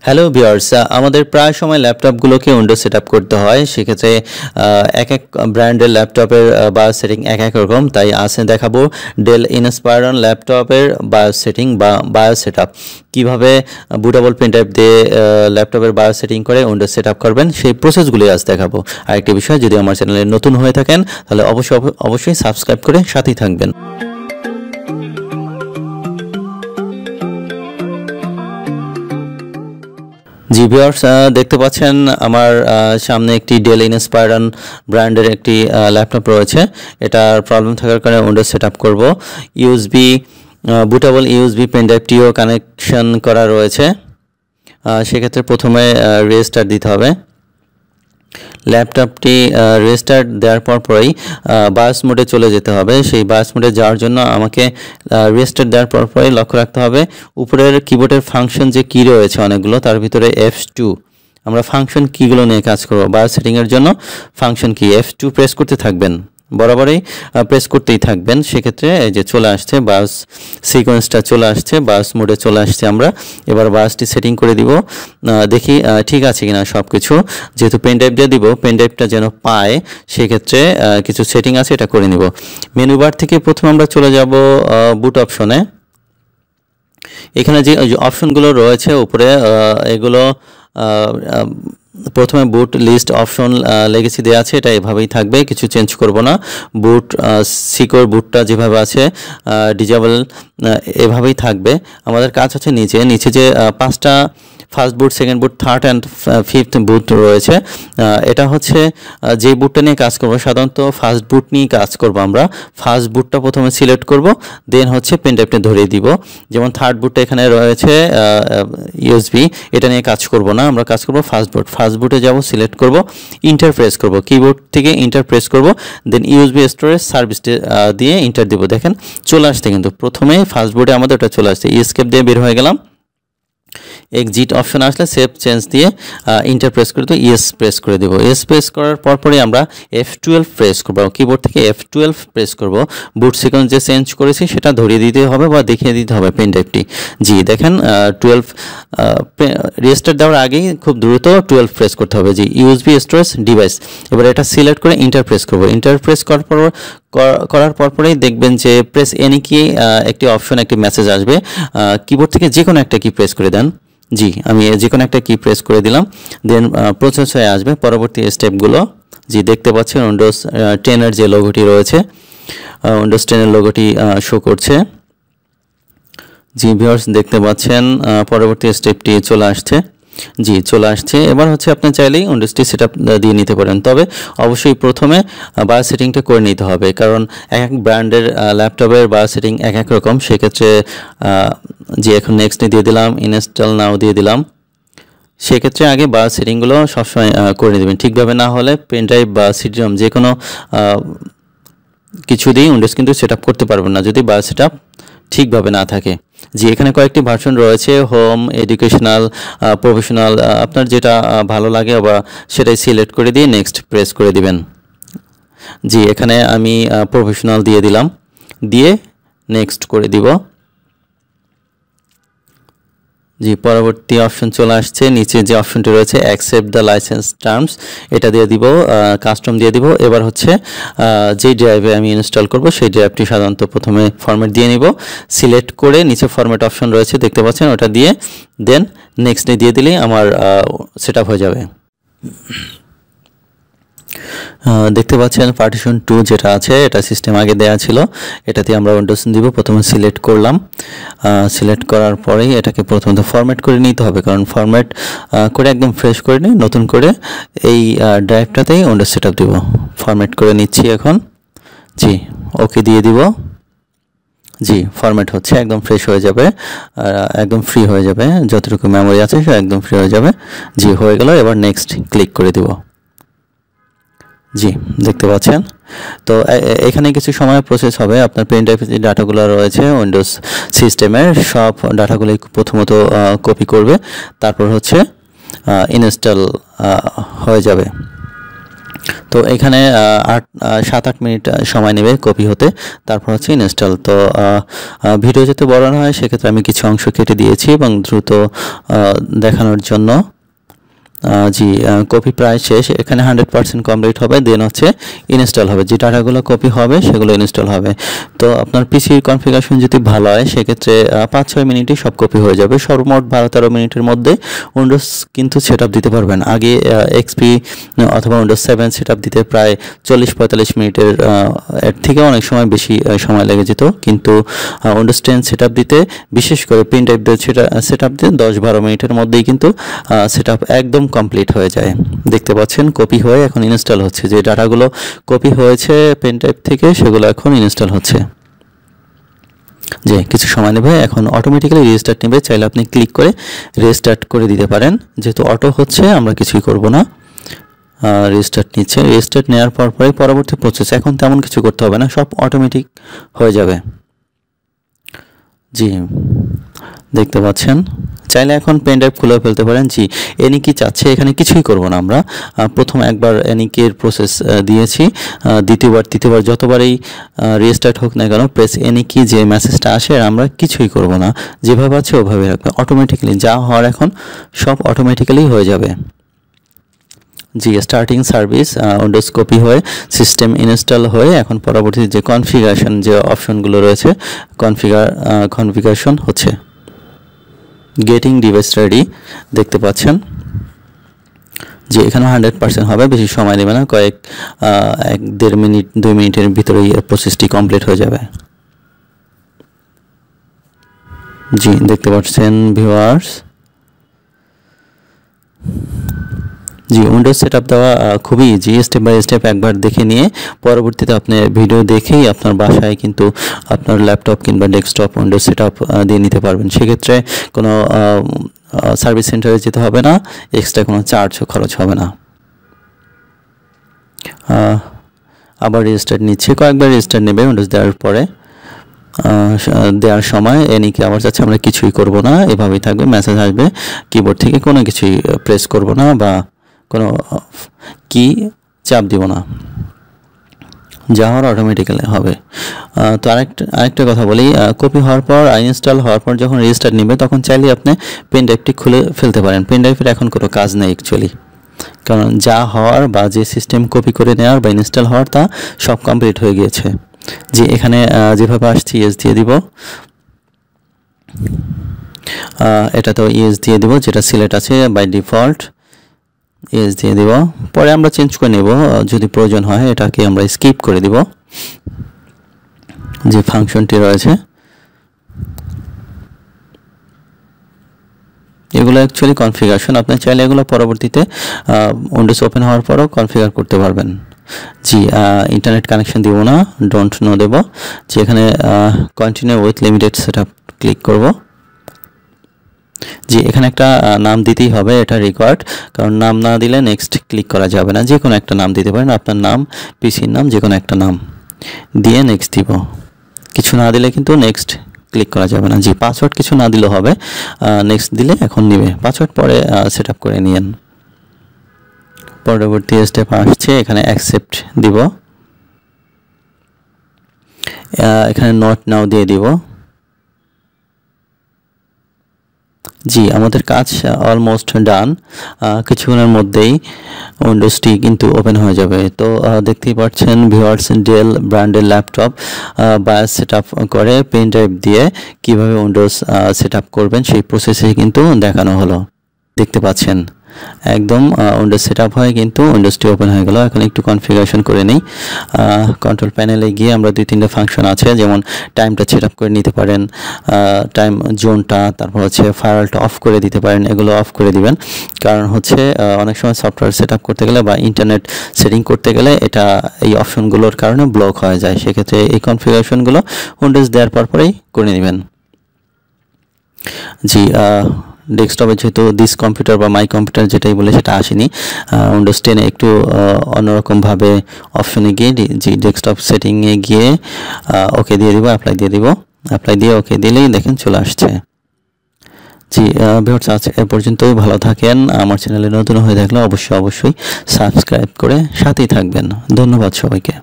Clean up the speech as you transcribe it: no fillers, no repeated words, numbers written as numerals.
Hello viewers, আমাদের প্রায় সময় ল্যাপটপগুলোকে উইন্ডোজ সেটআপ করতে হয়। সেক্ষেত্রে এক এক ব্র্যান্ডের ল্যাপটপের বায়োস সেটিং এক এক রকম। তাই আজকে দেখাবো ডেল ইনস্পায়রন ল্যাপটপের বায়োস সেটিং বা বায়োস সেটআপ কীভাবে বুটেবল পেনড্রাইভ দিয়ে ল্যাপটপের বায়োস সেটিং করে উইন্ডোজ সেটআপ করবেন, সেই প্রসেসগুলি আজ দেখাবো। আরেকটি বিষয়, যদি আমার চ্যানেলে নতুন হয়ে থাকেন তাহলে অবশ্যই সাবস্ক্রাইব করে সাথেই থাকবেন। জি ভিউয়ার্স, দেখতে পাচ্ছেন আমার সামনে একটি ডেল ইনস্পায়রন ব্র্যান্ডের একটি ল্যাপটপ রয়েছে। এটার প্রবলেম থাকার কারণে উইন্ডোজ সেটআপ করব। ইউএসবি বুটেবল ইউএসবি পেনড্রাইভটিও কানেকশন করা রয়েছে। সেক্ষেত্রে প্রথমে রেস্টার্ট দিতে হবে। ল্যাপটপটি রেস্টার্ট দেওয়ার পরই বায়োস মোডে চলে যেতে হবে। সেই বায়োস মোডে যাওয়ার জন্য আমাকে রেস্টার্ট দেওয়ার পরই লক্ষ্য রাখতে হবে উপরের কিবোর্ডের ফাংশন যে কী রয়েছে অনেকগুলো, তার ভিতরে F2 আমরা ফাংশন কীগুলো নিয়ে কাজ করব। বায়োস সেটিংয়ের জন্য ফাংশন কি F2 প্রেস করতে থাকবেন, বরাবরই প্রেস করতেই থাকবেন। সেক্ষেত্রে এই যে চলে আসছে বায়োস সিকোয়েন্সটা, চলে আসছে বায়োস মোডে চলে আসছে। আমরা এবার বায়োসটি সেটিং করে দিব, দেখি ঠিক আছে কিনা সব কিছু। যেহেতু পেনড্রাইভ দিয়ে দিব, পেনড্রাইভটা যেন পায় সেক্ষেত্রে কিছু সেটিং আছে, এটা করে নিব। মেনু বার থেকে প্রথমে আমরা চলে যাব বুট অপশনে। এখানে যে অপশনগুলো রয়েছে উপরে, এগুলো প্রথমে বুট লিস্ট অপশন লেগেসি দেওয়া আছে, এটা এভাবেই থাকবে, কিছু চেঞ্জ করব না। বুট সিকিউর বুটটা যেভাবে আছে ডিজেবল এভাবেই থাকবে। আমাদের কাজ হচ্ছে নিচে যে পাঁচটা first boot, second boot, third and fifth boot রয়েছে। এটা হচ্ছে যে বুটটা নিয়ে কাজ করব, সাধারণত ফার্স্ট বুট নিয়ে কাজ করব আমরা। ফার্স্ট বুটটা প্রথমে সিলেক্ট করব, দেন হচ্ছে পেনড্রাইভটা ধরিয়ে দিব। যেমন থার্ড বুটটা এখানে রয়েছে ইউএসবি, এটা নিয়ে কাজ করব না, আমরা কাজ করব ফার্স্ট বুট। ফার্স্ট বুটে যাব, সিলেক্ট করব, ইন্টার প্রেস করব, কিবোর্ড থেকে ইন্টার প্রেস করব, দেন ইউএসবি স্টোরেজ সার্ভিস দিয়ে ইন্টার দিব। দেখেন চলে আসছে, কিন্তু প্রথমে ফার্স্ট বুটে আমাদের ওটা চলে আসছে। এস্কেপ দিয়ে বের হয়ে গেলাম। এক্সিট অপশন আসলে সেভ চেঞ্জ দিয়ে ইন্টার প্রেস করে দেবো, ইয়েস প্রেস করে দেবো। ইয়েস প্রেস করার পরই আমরা F12 প্রেস করবো, কিবোর্ড থেকে F12 প্রেস করব। বুট সিকোয়েন্স যে চেঞ্জ করেছি সেটা ধরিয়ে দিতে হবে বা দেখিয়ে দিতে হবে পেনড্রাইভটি। জি দেখেন 12 রেজিস্টার দেওয়ার আগেই খুব দ্রুত 12 প্রেস করতে হবে। জি ইউএসবি স্টোরেজ ডিভাইস, এবার এটা সিলেক্ট করে ইন্টার প্রেস করবো। ইন্টার প্রেস করার পরই দেখবেন যে প্রেস এনি কি একটি অপশন, একটি মেসেজ আসবে। কিবোর্ড থেকে যে কোনো একটা কি প্রেস করে দেন। জি আমি যে কোনো একটা কি প্রেস করে দিলাম, দেন প্রসেস হয়ে আসবে পরবর্তী স্টেপগুলো। জি দেখতে পাচ্ছেন উইন্ডোজ 10-এর যে লোগোটি রয়েছে, উইন্ডোজ 10-এর লোগোটি শো করছে। জি ভিউয়ার্স দেখতে পাচ্ছেন পরবর্তী স্টেপটি চলে আসছে। জি চলে আসছে। এবার হচ্ছে আপনি চাইলেই উইন্ডোজটি সেটআপ দিয়ে নিতে পারেন, তবে অবশ্যই প্রথমে বায়োস সেটিংটা করে নিতে হবে, কারণ এক এক ব্র্যান্ডের ল্যাপটপের বায়োস সেটিং এক এক রকম। সেক্ষেত্রে যে এখন নেক্সট দিয়ে দিলাম, ইনস্টল নাও দিয়ে দিলাম। সেক্ষেত্রে আগে বায়োস সেটিংগুলো সবসময় করে দেবেন ঠিকভাবে, না হলে পেনড্রাইভ বা সিডি-রম যে কোনো কিছু দিয়েই উইন্ডোজ কিন্তু সেটআপ করতে পারবেন না যদি বায়োস সেটআপ ঠিকভাবে না থাকে। জি এখানে কয়েকটি ভার্সন রয়েছে, হোম, এডুকেশনাল, প্রফেশনাল, আপনার যেটা ভালো লাগে বা সেটাই সিলেক্ট করে দিয়ে নেক্সট প্রেস করে দিবেন। জি এখানে আমি প্রফেশনাল দিয়ে দিলাম, দিয়ে নেক্সট করে দিব। জি পরবর্তী অপশন চলে আসছে, নিচে যে অপশনটি রয়েছে অ্যাকসেপ্ট দ্য লাইসেন্স টার্মস, এটা দিয়ে দিব, কাস্টম দিয়ে দিব। এবার হচ্ছে যেই ড্রাইভে আমি ইনস্টল করব সেই ড্রাইভটি সাধারণত প্রথমে ফরম্যাট দিয়ে নিব। সিলেক্ট করে নিচে ফরম্যাট অপশন রয়েছে দেখতে পাচ্ছেন, ওটা দিয়ে দেন নেক্সটে দিয়ে দিলেই আমার সেটআপ হয়ে যাবে। দেখতে পাচ্ছেন পার্টিশন 2 যেটা আছে, এটা সিস্টেম আগে দেওয়া ছিল, এটাতে আমরা উইন্ডোজ দিব। প্রথমে সিলেক্ট করলাম, সিলেক্ট করার পরেই এটাকে প্রথমত ফরম্যাট করে নিতে হবে, কারণ ফরম্যাট করে একদম ফ্রেশ করে নিয়ে নতুন করে এই ড্রাইভটাতেই উইন্ডোজ সেটআপ দিব। ফরম্যাট করে নিচ্ছি এখন। জি ওকে দিয়ে দিব। জি ফরম্যাট হচ্ছে, একদম ফ্রেশ হয়ে যাবে, একদম ফ্রি হয়ে যাবে, যতটুকু মেমোরি আছে সে একদম ফ্রি হয়ে যাবে। জি হয়ে গেল, এবার নেক্সট ক্লিক করে দিব। জি দেখতে পাচ্ছেন। তো এখানে কিছু সময় প্রসেস হবে। আপনার পেন ড্রাইভে যে ডাটাগুলো রয়েছে উইন্ডোজ সিস্টেমের সব ডাটাগুলোই প্রথমত কপি করবে, তারপর হচ্ছে ইনস্টল হয়ে যাবে। তো এখানে 7-8 মিনিট সময় নেবে কপি হতে, তারপর হচ্ছে ইনস্টল। তো ভিডিও যাতে বড় না হয় সেক্ষেত্রে আমি কিছু অংশ কেটে দিয়েছি এবং দ্রুত দেখানোর জন্য। জি, কপি প্রায় শেষ, এখানে 100% কমপ্লিট হবে, দেন হচ্ছে ইনস্টল হবে, যে ডাটাগুলো কপি হবে সেগুলো ইনস্টল হবে। তো আপনার পিসির কনফিগারেশন যদি ভালো হয় সেক্ষেত্রে 5-6 মিনিটেই সব কপি হয়ে যাবে। সর্বমোট 12-13 মিনিটের মধ্যে উইন্ডোজ কিন্তু সেট আপ দিতে পারবেন। আগে এক্সপি অথবা উইন্ডোজ 7 সেট আপ দিতে প্রায় 40-45 মিনিটের এর থেকে অনেক সময় বেশি সময় লেগে যেত, কিন্তু উইন্ডোজ 10 সেট আপ দিতে, বিশেষ করে পেন ড্রাইভ দিয়ে সেট আপ দিতে 10-12 মিনিটের মধ্যেই কিন্তু সেট আপ একদম কমপ্লিট হয়ে যায়। দেখতে পাচ্ছেন কপি হয়ে এখন ইনস্টল হচ্ছে, যে ডাটাগুলো কপি হয়েছে পেন ড্রাইভ থেকে সেগুলো এখন ইনস্টল হচ্ছে। যে কিছু সময় নেবে, এখন অটোমেটিক্যালি রিস্টার্ট নেবে, চাইলে আপনি ক্লিক করে রিস্টার্ট করে দিতে পারেন। যেহেতু অটো হচ্ছে আমরা কিছুই করব না, রিস্টার্ট নিচ্ছে। রিস্টার্ট নেওয়ার পরে পরবর্তী প্রসেস, এখন তেমন কিছু করতে হবে না, সব অটোমেটিক হয়ে যাবে। জি, দেখতে পাচ্ছেন, চাইলে এখন পেন ড্রাইভ খুলে ফেলতে পারেন। জি, এনি কি চাচ্ছে, এখানে কিছুই করব না আমরা। প্রথম একবার এনি কি এর প্রসেস দিয়েছি, দ্বিতীয়বার তৃতীয়বার যতবারই রিস্টার্ট হোক না কেন প্রেস এনি কি, যে মেসেজটা আসে আমরা কিছুই করব না, যেভাবে আছে ওভাবে রাখবে। অটোমেটিক্যালি যা হওয়ার এখন সব অটোমেটিক্যালি হয়ে যাবে। জি, স্টার্টিং সার্ভিস, উইন্ডোজ কপি হয়ে সিস্টেম ইনস্টল হয়ে এখন পরবর্তী যে কনফিগারেশন যে অপশনগুলো রয়েছে কনফিগারেশন হচ্ছে। গেটিং ডিভাইস রেডি, দেখতে পাচ্ছেন যে এখানে 100% হবে, বেশি সময় নেবে না, 1-1.5 মিনিট 2 মিনিটের ভিতরেই প্রসেসটি কমপ্লিট হয়ে যাবে। জি, দেখতে পাচ্ছেন ভিউয়ার্স। জি, উইন্ডোজ সেটআপ দেওয়া খুবই ইজি, স্টেপ বাই স্টেপ একবার দেখে নিয়ে পরবর্তীতে আপনি ভিডিও দেখেই আপনার বাসায় কিন্তু আপনার ল্যাপটপ কিংবা ডেস্কটপ উইন্ডোজ সেটআপ দিয়ে নিতে পারবেন। সেক্ষেত্রে কোনো সার্ভিস সেন্টারে যেতে হবে না, এক্সট্রা কোনো চার্জও খরচ হবে না। আবার রেজিস্টার নিচ্ছে, কয়েকবার রেজিস্টার নেবে উইন্ডোজ দেওয়ার সময়। এনিকে আবার যাচ্ছে, আমরা কিছুই করব না, এভাবেই থাকবে, মেসেজ আসবে, কিবোর্ড থেকে কোনো কিছুই প্রেস করব না বা কোনো কি চাপ দিব না, যা হওয়ার অটোমেটিক্যালি হবে। তো আরেকটা কথা বলি, কপি হওয়ার পর ইনস্টল হওয়ার পর যখন রেজিস্টার নেবে তখন চাইলে আপনি পেন ড্রাইভটি খুলে ফেলতে পারেন। পেন ড্রাইভের এখন কোনো কাজ নেই অ্যাকচুয়ালি, কারণ যা হওয়ার বা যে সিস্টেম কপি করে নেওয়ার বা ইনস্টল হওয়ার তা সব কমপ্লিট হয়ে গিয়েছে। যে এখানে যেভাবে আসছি ইয়েস দিয়ে দিব, এটা তো ইয়েস দিয়ে দিব, যেটা সিলেক্ট আছে বাই ডিফল্ট ইয়েস দিয়ে দিব। পরে আমরা চেঞ্জ করে নেব যদি প্রয়োজন হয়, এটাকে আমরা স্কিপ করে দিব। যে ফাংশনটি রয়েছে এগুলো অ্যাকচুয়ালি কনফিগারেশন, আপনি চাইলে এগুলো পরবর্তীতে উইন্ডোজ ওপেন হওয়ার পরও কনফিগার করতে পারবেন। জি, ইন্টারনেট কানেকশন দিব না, ডোন্ট নো দেব। যে এখানে continue with limited setup click করব। জি, এখানে একটা নাম দিতেই হবে, এটা রিকোয়ার্ড, কারণ নাম না দিলে নেক্সট ক্লিক করা যাবে না। যে কোনো একটা নাম দিতে পারেন, আপনার নাম, পিসির নাম, যে কোনো একটা নাম দিয়ে নেক্সট দিব। কিছু না দিলে কিন্তু নেক্সট ক্লিক করা যাবে না। জি, পাসওয়ার্ড কিছু না দিলেও হবে, নেক্সট দিলে এখন নেবে, পাসওয়ার্ড পরে সেট আপ করে নিয়েন। পরবর্তী স্টেপ আসছে, এখানে অ্যাকসেপ্ট দিব, এখানে নট নাও দিয়ে দিব। জি, আমাদের কাজ অলমোস্ট ডান, কিছুক্ষণের মধ্যেই উইন্ডোজটি কিন্তু ওপেন হয়ে যাবে। তো দেখতেই পাচ্ছেন ভিউয়ার্স, ডেল ব্র্যান্ডের ল্যাপটপ বায়োস সেট আপ করে পেন ড্রাইভ দিয়ে কীভাবে উইন্ডোজ সেট আপ করবেন সেই প্রসেসে কিন্তু দেখানো হলো। দেখতে পাচ্ছেন একদম উইন্ডোজ সেট আপ হয়ে কিন্তু উইন্ডোজটি ওপেন হয়ে গেল। এখন একটু কনফিগারেশন করে নিই। কন্ট্রোল প্যানেলে গিয়ে আমরা 2-3টা ফাংশন আছে, যেমন টাইমটা সেট আপ করে নিতে পারেন, টাইম জোনটা, তারপর হচ্ছে ফায়ারওয়ালটা অফ করে দিতে পারেন। এগুলো অফ করে দিবেন, কারণ হচ্ছে অনেক সময় সফটওয়্যার সেট আপ করতে গেলে বা ইন্টারনেট সেটিং করতে গেলে এটা এই অপশনগুলোর কারণে ব্লক হয়ে যায়। সেক্ষেত্রে এই কনফিগারেশনগুলো উইন্ডোজ দেওয়ার পরেই করে নেবেন। জি, ডেস্কটপে যেহেতু দিস কম্পিউটার বা মাই কম্পিউটার যেটাই বলে সেটা আসেনি, উইন্ডোজ 10 একটু অন্যরকমভাবে অপশনে গিয়ে জি ডেস্কটপ সেটিংয়ে গিয়ে ওকে দিয়ে দিব, অ্যাপ্লাই দিয়ে দিব, অ্যাপ্লাই দিয়ে ওকে দিলেই দেখেন চলে আসছে। জি ভিউয়ার্স, আজ এ পর্যন্তই। ভালো থাকেন। আমার চ্যানেলে নতুন হয়ে থাকলে অবশ্যই সাবস্ক্রাইব করে সাথেই থাকবেন। ধন্যবাদ সবাইকে।